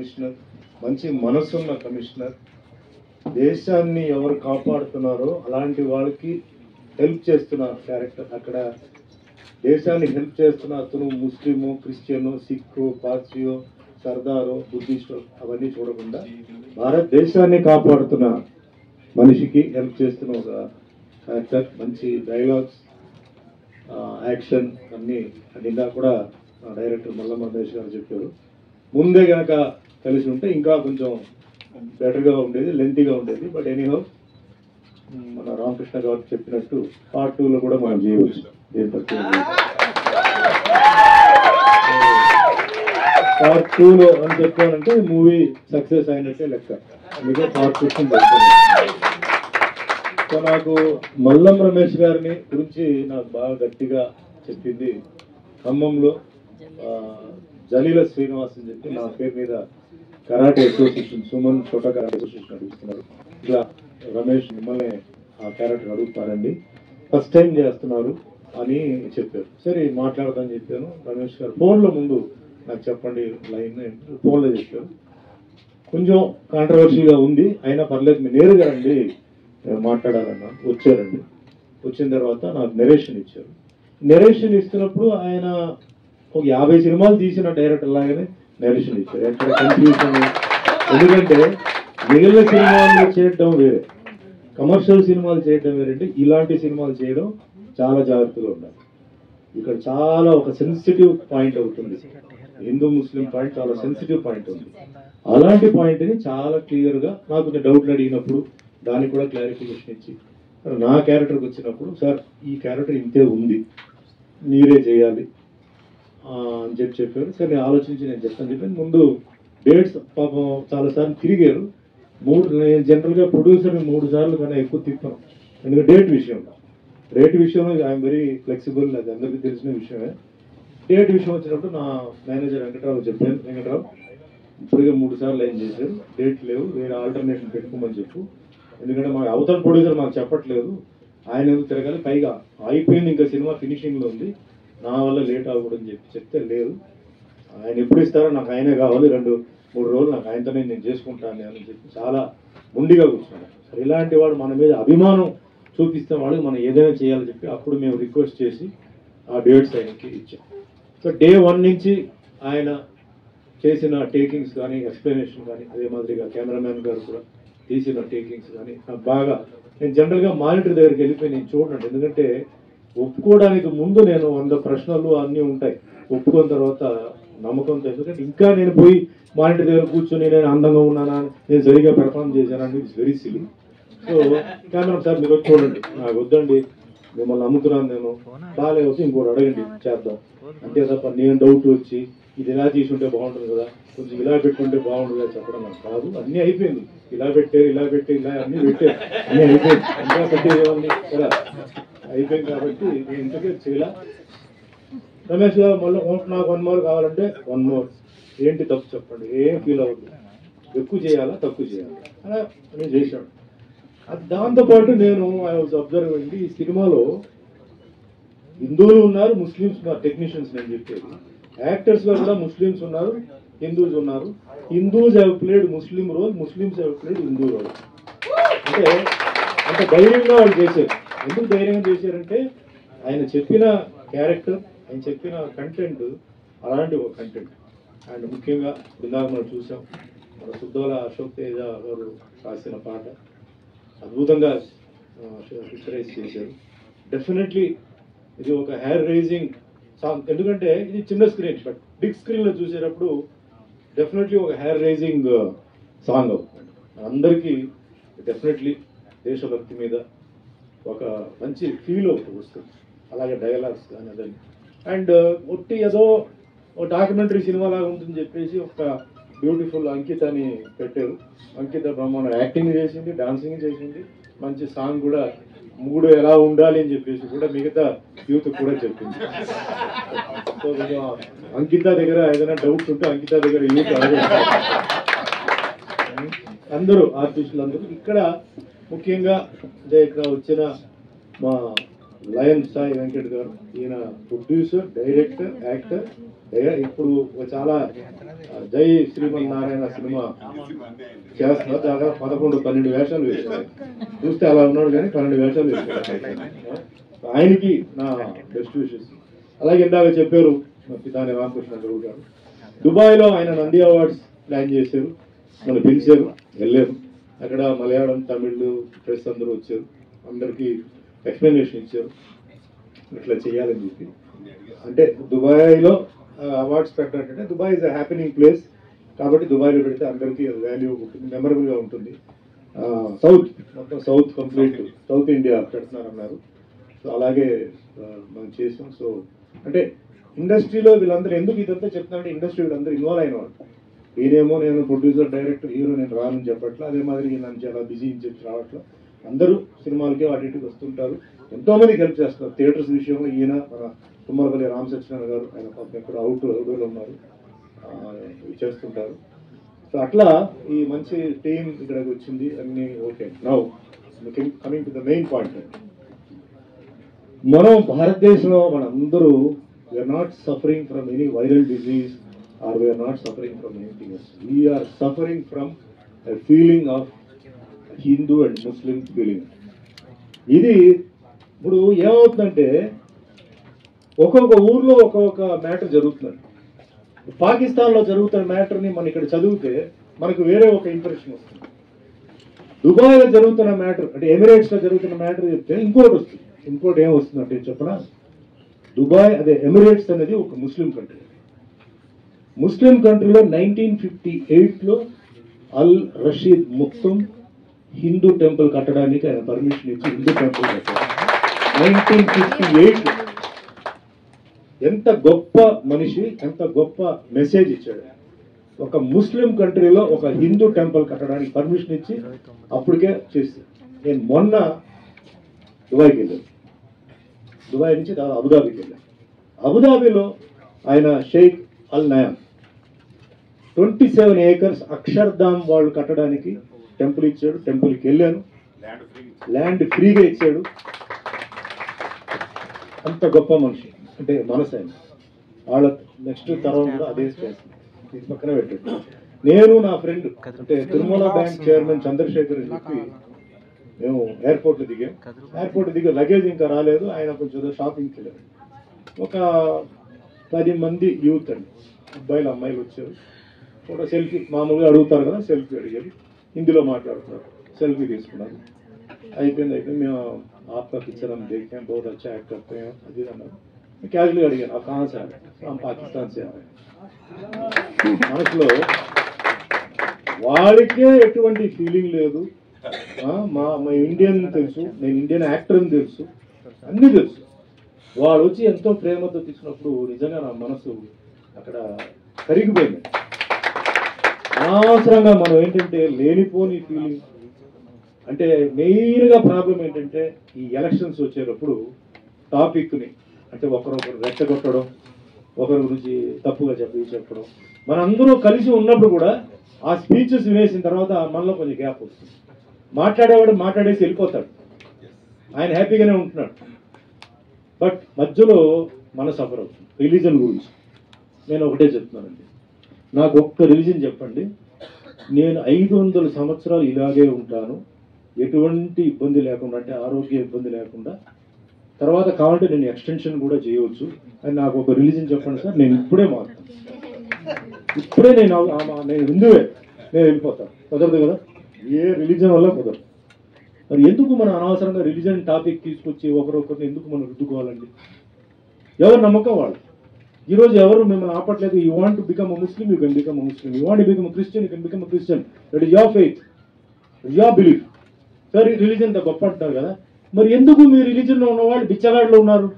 Commissioner, మంచి మనసున్న commissioner. దేశాన్ని ఎవరు కాపాడుతున్నారో అలాంటి వాళ్ళకి హెల్ప్ చేస్తున్న క్యారెక్టర్. అక్కడ దేశాన్ని హెల్ప్ చేస్తున్న అతను ముస్లిము, క్రిస్టియను, సిక్కు, పార్సియో, సర్దారో, బుద్ధిస్టు అవన్నీ చూడకుండా భారతదేశాన్ని కాపాడుతున్న మనిషికి హెల్ప్ చేస్తున్న ఒక క్యారెక్టర్. మంచి డైలాగ్స్, యాక్షన్ అన్నీ నిండా కూడా డైరెక్టర్ మల్ల మహేష్ గారు చెప్పారు. ముందే కనుక కలిసి ఉంటే ఇంకా కొంచెం బెటర్గా ఉండేది, లెంతీగా ఉండేది. బట్ ఎనీహౌ మన రామకృష్ణ గారు చెప్పినట్టు పార్ట్ 2లో కూడా మనం చేయవచ్చు. పార్ట్ 2లో అని చెప్పానంటే మూవీ సక్సెస్ అయినట్టే లెక్క. అందుకే పార్ట్ 2 సో నాకు మల్లం రమేష్ గారిని గురించి నాకు బాగా గట్టిగా చెప్పింది ఖమ్మంలో జలీల శ్రీనివాస్ అని చెప్పి నా పేరు మీద కరాటే అసోసియేషన్, సుమన్ చోటా కరాటే అసోసియేషన్ నడుపుతున్నారు. ఇలా రమేష్ మిమ్మల్ని ఆ క్యారెక్టర్ అడుగుతారండి, ఫస్ట్ టైం చేస్తున్నారు అని చెప్పారు. సరే మాట్లాడదామని చెప్పాను. రమేష్ గారు ఫోన్లో ముందు నాకు చెప్పండి లైన్ ఫోన్లో చెప్పారు. కొంచెం కాంట్రవర్షియల్గా ఉంది, అయినా పర్లేదు మీరు నేరుగా రండి మాట్లాడాలన్నా. వచ్చారండి. వచ్చిన తర్వాత నాకు నెరేషన్ ఇచ్చారు. నెరేషన్ ఇస్తున్నప్పుడు ఆయన ఒక 50 సినిమాలు తీసిన డైరెక్టర్ లాగానే నెరేషన్ ఇచ్చారు. ఎక్కడ కన్ఫ్యూజన్, ఎందుకంటే మిగిలిన సినిమాలు చేయడం వేరే, కమర్షియల్ సినిమాలు చేయడం వేరంటే ఇలాంటి సినిమాలు చేయడం చాలా జాగ్రత్తగా ఉండాలి. ఇక్కడ చాలా ఒక సెన్సిటివ్ పాయింట్ అవుతుంది, హిందూ ముస్లిం పాయింట్ చాలా సెన్సిటివ్ పాయింట్ ఉంది. అలాంటి పాయింట్ని చాలా క్లియర్గా నాకు డౌట్లు అడిగినప్పుడు దానికి కూడా క్లారిఫికేషన్ ఇచ్చి నా క్యారెక్టర్కి వచ్చినప్పుడు సార్ ఈ క్యారెక్టర్ ఇంతే ఉంది, మీరే చేయాలి అని చెప్పారు. సరే నేను ఆలోచించి నేను చెప్తాను చెప్పాను. ముందు డేట్స్ పాపం చాలాసార్లు తిరిగారు. నేను జనరల్గా ప్రొడ్యూసర్ని 3 సార్లు కన్నా ఎక్కువ తిప్పాను. ఎందుకంటే రేట్ విషయంలో ఐఎమ్ వెరీ ఫ్లెక్సిబుల్, అది అందరికీ తెలిసిన విషయమే. డేట్ విషయం వచ్చినప్పుడు నా మేనేజర్ వెంకట్రావు చెప్పాను, వెంకట్రావు ఇప్పటికే 3 సార్లు ఏం చేశారు, డేట్ లేవు, వేరే ఆల్టర్నేటివ్ పెట్టుకోమని చెప్పు. ఎందుకంటే మాకు అవతల ప్రొడ్యూసర్ మాకు చెప్పట్లేదు, ఆయన ఎందుకు తిరగాలి, పైగా అయిపోయింది ఇంకా సినిమా ఫినిషింగ్లో ఉంది, నా వల్ల లేట్ అవ్వకూడదని చెప్తే లేదు, ఆయన ఎప్పుడు ఇస్తారో నాకు ఆయనే కావాలి, 2-3 రోజులు నాకు ఆయనతోనే నేను చేసుకుంటాను అని చెప్పి చాలా ముండిగా కూర్చున్నాను. ఇలాంటి వాడు మన మీద అభిమానం చూపిస్తే వాడు మనం ఏదైనా చేయాలని చెప్పి అప్పుడు మేము రిక్వెస్ట్ చేసి ఆ డేట్స్ ఆయనకి ఇచ్చాం. సో డే 1 నుంచి ఆయన చేసిన టేకింగ్స్ కానీ, ఎక్స్ప్లెనేషన్ కానీ, అదే మాదిరిగా కెమెరామ్యాన్ గారు కూడా తీసిన టేకింగ్స్ కానీ నాకు బాగా, నేను జనరల్గా మానిటర్ దగ్గరికి వెళ్ళిపోయి నేను చూడండి, ఎందుకంటే ఒప్పుకోవడానికి ముందు నేను 100 ప్రశ్నలు అన్నీ ఉంటాయి, ఒప్పుకున్న తర్వాత నమ్మకంతో. ఎందుకంటే ఇంకా నేను పోయి మానిటర్ దగ్గర కూర్చొని నేను అందంగా ఉన్నానా, నేను సరిగా పెర్ఫార్మ్ చేశానని it's very silly. So camera sir మీరు వచ్చి చూడండి, నాకు వద్దండి, మిమ్మల్ని నమ్ముతున్నాను, నేను బాగాలే వచ్చి ఇంకోటి అడగండి చేద్దాం, అంతే తప్ప నేను డౌట్ వచ్చి ఇది ఇలా తీసుంటే బాగుంటుంది కదా, కొంచెం ఇలా పెట్టుకుంటే బాగుంటుంది కదా చెప్పడం నాకు కాదు. అన్నీ అయిపోయింది, ఇలా పెట్టారు ఇలా అన్నీ పెట్టారు, అన్నీ అయిపోయింది, ఇంకా పెట్టేవాళ్ళని కదా అయిపోయింది. కాబట్టి నేను ఇంతకే చేయలే. రమేష్ గారు మళ్ళీ నాకు 1 more కావాలంటే 1 more, ఏంటి తప్పు చెప్పండి, ఏం ఫీల్ అవ్వద్దు, ఎక్కువ చేయాలా తక్కువ చేయాలా అలా నేను చేశాను. దాంతోపాటు నేను ఐ వాజ్ అబ్జర్వింగ్, ఈ సినిమాలో హిందువులు ఉన్నారు, ముస్లిమ్స్ ఉన్నారు, టెక్నీషియన్స్ నేను చెప్పేది. యాక్టర్స్ లో కూడా ముస్లిమ్స్ ఉన్నారు, హిందూస్ ఉన్నారు. Hindus have played Muslim role, Muslims have played Hindu role. అంటే అంత ధైర్యంగా వాళ్ళు చేశారు. ఎందుకు ధైర్యంగా చేశారంటే ఆయన చెప్పిన క్యారెక్టర్, ఆయన చెప్పిన కంటెంట్ అలాంటి ఒక కంటెంట్. అండ్ ముఖ్యంగా ఇందాక మనం చూసాం, మన సుద్దోల అశోక్ తేజ గారు రాసిన పాట అద్భుతంగా పిక్చరైజ్ చేశారు. డెఫినెట్లీ ఇది ఒక హెయిర్ రైజింగ్ సాంగ్, ఎందుకంటే ఇది చిన్న స్క్రీన్, బట్ బిగ్ స్క్రీన్లో చూసేటప్పుడు డెఫినెట్లీ ఒక హెయిర్ రైజింగ్ సాంగ్ అవుతుంది. అందరికీ డెఫినెట్లీ దేశభక్తి మీద ఒక మంచి ఫీల్ ఒకటి వస్తుంది. అలాగే డైలాగ్స్ కానీ అదని. అండ్ ఒట్టి ఏదో ఒక డాక్యుమెంటరీ సినిమా లాగా ఉంటుందని చెప్పేసి ఒక బ్యూటిఫుల్ అంకిత అని పెట్టారు. అంకిత బ్రహ్మాండ యాక్టింగ్ చేసింది, డాన్సింగ్ చేసింది, మంచి సాంగ్ కూడా, మూడు ఎలా ఉండాలి అని చెప్పేసి కూడా మిగతా యూత్ కూడా చెప్పింది. సో అంకిత దగ్గర ఏదైనా డౌట్స్ ఉంటే అంకిత దగ్గర యూత్ అందరూ ఆర్టిస్టులు అందరూ ఇక్కడ ముఖ్యంగా ఇక్కడ వచ్చిన మా లయన్ సాయి వెంకట్ గారు. ఈయన ప్రొడ్యూసర్, డైరెక్టర్, యాక్టర్. ఇప్పుడు చాలా జై శ్రీమన్నారాయణ సినిమా చేస్తున్నారు. దాదాపు 11-12 వేషాలు వేశారు. చూస్తే అలా ఉన్నాడు కానీ 12 వేషాలు వేశారు. ఆయనకి నా బెస్ట్ విషెస్. అలాగే ఇందాక చెప్పారు పితాని రామకృష్ణ గౌడ్ గారు, దుబాయ్లో ఆయన నంది అవార్డ్స్ ప్లాన్ చేశారు, నన్ను పిలిచారు, వెళ్ళారు. అక్కడ మలయాళం, తమిళ్ ప్రెస్ అందరూ వచ్చారు, అందరికీ ఎక్స్ప్లెనేషన్ ఇచ్చారు ఇట్లా చేయాలని చెప్పి. అంటే దుబాయ్లో అవార్డ్స్ పెట్టాలంటే Dubai is a happening place కాబట్టి దుబాయ్లో పెడితే అందరికీ వాల్యూ ఉంటుంది, మెమరబుల్గా ఉంటుంది. సౌత్ మొత్తం సౌత్ కంప్లీట్ సౌత్ ఇండియా పెడుతున్నారన్నారు. సో అలాగే మనం చేసాం. సో అంటే ఇండస్ట్రీలో వీళ్ళందరూ ఎందుకు ఇదంతా చెప్తున్నారంటే ఇండస్ట్రీ వీళ్ళందరూ ఇన్వాల్వ్ అయిన వాళ్ళు. ఈయనేమో నేను ప్రొడ్యూసర్, డైరెక్టర్, హీరో నేను రానని చెప్పట్లా, అదే మాదిరి నన్ను చాలా బిజీ అని చెప్పి రావట్లా. అందరూ సినిమాలకి వాటి ఇంటికి వస్తుంటారు, ఎంతోమందికి హెల్ప్ చేస్తారు. థియేటర్స్ విషయంలో ఈయన మన తుమ్మలపల్లి రామ్ సత్యనారాయణ గారు, ఆయన పాపం ఎక్కడ అవుట్డోర్లో ఉన్నారు, చేస్తుంటారు. సో అట్లా ఈ మంచి టీం ఇక్కడికి వచ్చింది, అన్ని okay. Now coming to the main point, మనం భారతదేశంలో మనందరూ we are not suffering from any viral disease or we are not suffering from anything else. We are suffering from a feeling of Hindu and Muslim feeling. ఇది ఇప్పుడు ఏమవుతుందంటే ఒక్కొక్క ఊర్లో ఒక్కొక్క matter జరుగుతుంది. పాకిస్తాన్లో జరుగుతున్న మ్యాటర్ని మనం ఇక్కడ చదివితే మనకు వేరే ఒక ఇంప్రెషన్ వస్తుంది. దుబాయ్లో జరుగుతున్న మ్యాటర్ అంటే ఎమిరేట్స్లో జరుగుతున్న మ్యాటర్ చెప్తే ఇంకోటి వస్తుంది. ఇంకోటి ఏం వస్తుందంటే చెప్పనా, దుబాయ్ అదే ఎమిరేట్స్ అనేది ఒక ముస్లిం కంట్రీ. ముస్లిం కంట్రీలో 1958లో Al Rashid Maktoum Hindu temple కట్టడానికి ఆయన పర్మిషన్ ఇచ్చి హిందూ టెంపుల్ కట్టారు 1958. ఎంత గొప్ప మనిషి, ఎంత గొప్ప మెసేజ్ ఇచ్చాడు. ఒక ముస్లిం కంట్రీలో ఒక హిందూ టెంపుల్ కట్టడానికి పర్మిషన్ ఇచ్చి అప్పటికే చేసి. నేను మొన్న దుబాయ్కి వెళ్ళాను, దుబాయ్ నుంచి అబుదాబీకి వెళ్ళాను. అబుదాబీలో ఆయన షేక్ అల్ నయాన్ 27 acres అక్షర్ధామ్ వాళ్ళు కట్టడానికి టెంపుల్ ఇచ్చాడు. టెంపుల్కి వెళ్ళాను, ల్యాండ్ ఫ్రీగా ఇచ్చాడు. అంత గొప్ప మనిషి అంటే మనసు ఆయన. వాళ్ళ నెక్స్ట్ తరం కూడా అదే చేస్తుంది. ఇది పక్కన పెట్టాడు. నేను నా ఫ్రెండ్ అంటే తిరుమల బ్యాంక్ చైర్మన్ చంద్రశేఖర్ అని చెప్పి మేము ఎయిర్పోర్ట్లో దిగాం. ఎయిర్పోర్ట్ దిగా లగేజ్ ఇంకా రాలేదు, ఆయన కొంచెం షాపింగ్కి వెళ్ళారు. ఒక 10 మంది యూత్ అండి, అబ్బాయిలు అమ్మాయిలు వచ్చారు. ఒక సెల్ఫీ మామూలుగా అడుగుతారు కదా, సెల్ఫీ అడిగారు. హిందీలో మాట్లాడుతున్నారు, సెల్ఫీ తీసుకున్నారు. అయిపోయింది. మేము आपका पिक्चर हम देखते हैं, बहुत अच्छा एक्ट करते हैं, అది అన్నారు. క్యాజువల్గా అడిగాను, आप कहाँ से आ रहे हैं? हम पाकिस्तान से आ रहे हैं. మనసులో వాడికే ఎటువంటి ఫీలింగ్ లేదు. మా ఇండియన్ తెలుసు, నేను ఇండియన్ యాక్టర్ అని తెలుసు, అన్నీ తెలుసు. వాడు వచ్చి ఎంతో ప్రేమతో తీసుకున్నప్పుడు నిజంగా నా మనసు అక్కడ కరిగిపోయింది. అనవసరంగా మనం ఏంటంటే లేనిపోని ఫీలింగ్ అంటే మెయిన్గా ప్రాబ్లం ఏంటంటే ఈ ఎలక్షన్స్ వచ్చేటప్పుడు టాపిక్ని అంటే ఒకరొకరు రెచ్చగొట్టడం, ఒకరి గురించి తప్పుగా చెప్పడం. మనందరూ కలిసి ఉన్నప్పుడు కూడా ఆ స్పీచెస్ వినేసిన తర్వాత మనలో కొంచెం గ్యాప్ వస్తుంది. మాట్లాడేవాడు మాట్లాడేసి వెళ్ళిపోతాడు, ఆయన హ్యాపీగానే ఉంటున్నాడు. బట్ మధ్యలో మన సఫర్ అవుతుంది. రిలీజన్ గురించి నేను ఒకటే చెప్తున్నానండి, నాకు ఒక్క రిలీజన్ చెప్పండి, నేను 500 సంవత్సరాలు ఇలాగే ఉంటాను, ఎటువంటి ఇబ్బంది లేకుండా, అంటే ఆరోగ్య ఇబ్బంది లేకుండా, తర్వాత కావాలంటే నేను ఎక్స్టెన్షన్ కూడా చేయవచ్చు అని నాకు ఒక రిలీజన్ చెప్పండి సార్, నేను ఇప్పుడే మారుతాను. ఇప్పుడే నేను హిందువే, నేను వెళ్ళిపోతాను. కుదరదు కదా, ఏ రిలీజన్ వల్ల కుదరదు. మరి ఎందుకు మనం అనవసరంగా రిలీజన్ టాపిక్ తీసుకొచ్చి ఒకరొకరిని ఎందుకు మనం రుద్దుకోవాలండి? ఎవరు నమ్మకం వాళ్ళు. ఈరోజు ఎవరు మిమ్మల్ని ఆపట్లేదు. You want to become a Muslim, you can become a Muslim. You want to become a Christian, you can become a Christian. That is your faith, your belief. Sir ఈ రిలీజన్ గొప్ప అంటారు కదా, మరి ఎందుకు మీ రిలీజన్లో ఉన్న వాళ్ళు బిచ్చగాళ్ళు ఉన్నారు?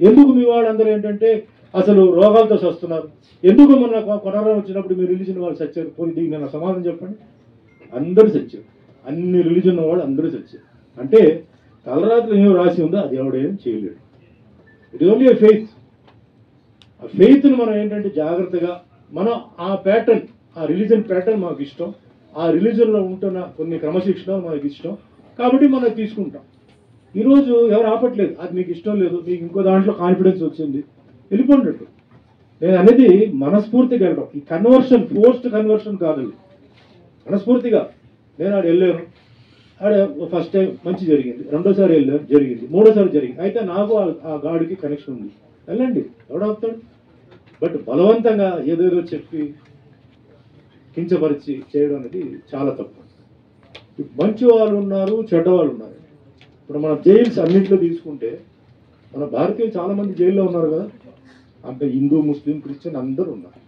ఎందుకు మీ వాళ్ళందరూ ఏంటంటే అసలు రోగాలతో వస్తున్నారు? ఎందుకు మొన్న కొనరా వచ్చినప్పుడు మీ రిలీజన్ వాళ్ళు సచ్చారు? పోయి దీనికి నేను సమాధానం చెప్పండి. అందరూ సచ్చారు, అన్ని రిలీజన్ వాళ్ళు అందరూ సచ్చారు. అంటే తలరాత్రి ఏం రాసి ఉందో అది ఎవడేం చేయలేడు. It is only a faith. ఆ ఫెయిత్ని మనం ఏంటంటే జాగ్రత్తగా మనం ఆ ప్యాటర్న్, ఆ రిలీజన్ ప్యాటర్న్ మాకు ఇష్టం, ఆ రిలీజన్లో ఉంటున్న కొన్ని క్రమశిక్షణ మనకు ఇష్టం కాబట్టి మనం తీసుకుంటాం. ఈరోజు ఎవరు ఆపట్లేదు, అది మీకు ఇష్టం లేదు, మీకు ఇంకో దాంట్లో కాన్ఫిడెన్స్ వచ్చింది, వెళ్ళిపోండి. నేను అనేది మనస్ఫూర్తిగా వెళ్ళడం, ఈ కన్వర్షన్ ఫోర్స్డ్ కన్వర్షన్ కాదు. మనస్ఫూర్తిగా నేను ఆడ వెళ్ళాను, ఆడ ఫస్ట్ టైం మంచి జరిగింది, రెండోసారి వెళ్ళాను జరిగింది, మూడోసారి జరిగింది, అయితే నాకు ఆ గాడికి కనెక్షన్ ఉంది, వెళ్ళండి, ఎవడాపుతాడు. బట్ బలవంతంగా ఏదేదో చెప్పి కించపరిచి చేయడం అనేది చాలా తప్పు. మంచి వాళ్ళు ఉన్నారు, చెడ్డ వాళ్ళు ఉన్నారు. ఇప్పుడు మన జైల్స్ అన్నింటిలో తీసుకుంటే మన భారతీయులు చాలా మంది జైల్లో ఉన్నారు కదా, అంటే హిందూ ముస్లిం క్రిస్టియన్ అందరూ ఉన్నారు.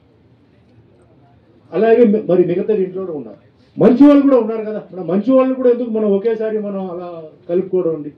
అలాగే మరి మిగతా ఇంట్లో కూడా ఉన్నారు, మంచి వాళ్ళు కూడా ఉన్నారు కదా. మన మంచి వాళ్ళు కూడా ఎందుకు మనం ఒకేసారి మనం అలా కలుపుకోవడం అండి.